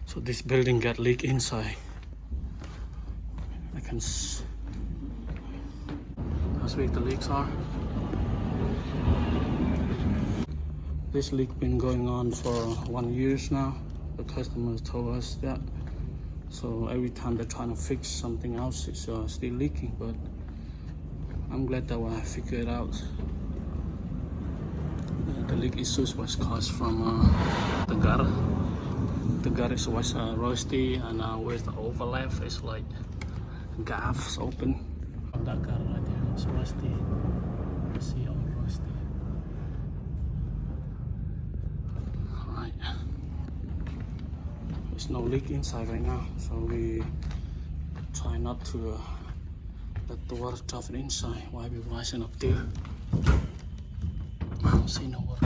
So this building got leak inside. How big the leaks are. This leak been going on for 1 year now. The customers told us that. So every time they're trying to fix something else, it's still leaking. But I'm glad that I figured it out. The leak issues was caused from the gutter. The gutter was rusty, and where the overlap is like gaps open. That gutter right there is rusty. You see all rusty. Alright. There's no leak inside right now, so we try not to let the water drop inside while we're washing up there. I don't see no water.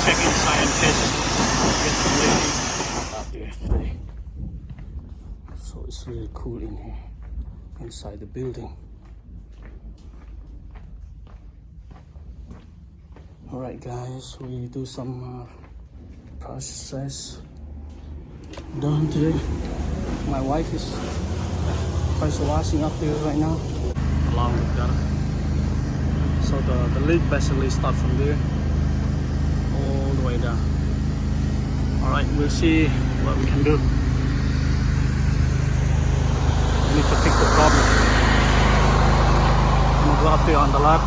Checking scientists get some lady out there today. So it's really cool in here, inside the building. Alright guys, we do some process done today. My wife is pressure washing up there right now along with gutter. So the leak basically starts from there all the way down. Alright, we'll see what we can do. We need to fix the problem. I'm gonna go up there on the lab